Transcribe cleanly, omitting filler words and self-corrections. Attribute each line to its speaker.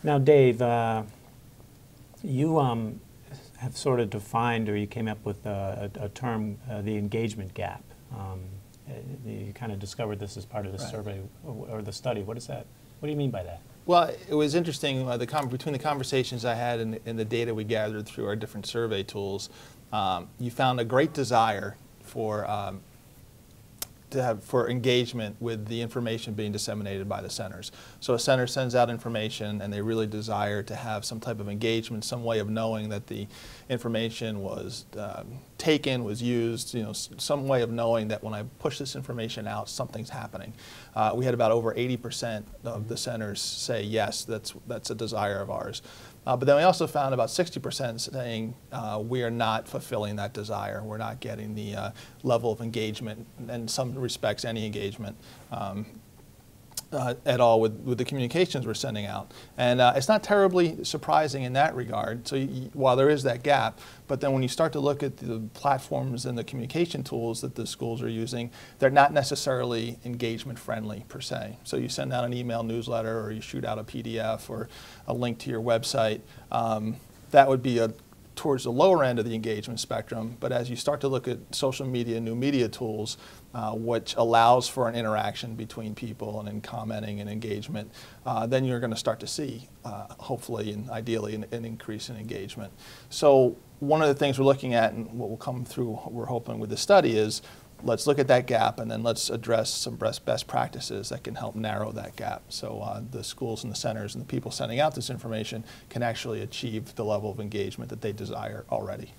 Speaker 1: Now, Dave, you have sort of defined, or you came up with a term, the engagement gap. You kind of discovered this as part of the survey or the study. What is that? What do you mean by that?
Speaker 2: Well, it was interesting, between the conversations I had and the data we gathered through our different survey tools, you found a great desire for engagement with the information being disseminated by the centers. So a center sends out information and they really desire to have some type of engagement, some way of knowing that the information was taken, was used, some way of knowing that when I push this information out, something's happening. We had about over 80% of the centers say yes, that's a desire of ours. But then we also found about 60% saying we are not fulfilling that desire. We're not getting the level of engagement, and in some respects, any engagement at all with the communications we're sending out. And it's not terribly surprising in that regard. So while there is that gap, but then when you start to look at the platforms and the communication tools that the schools are using, they're not necessarily engagement friendly per se. So you send out an email newsletter or you shoot out a PDF or a link to your website, that would be towards the lower end of the engagement spectrum. But as you start to look at social media, new media tools, which allows for an interaction between people and in commenting and engagement, then you're going to start to see, hopefully and ideally, an increase in engagement. So one of the things we're looking at, and what will come through, we're hoping with the study, is let's look at that gap and then let's address some best practices that can help narrow that gap. So the schools and the centers and the people sending out this information can actually achieve the level of engagement that they desire already.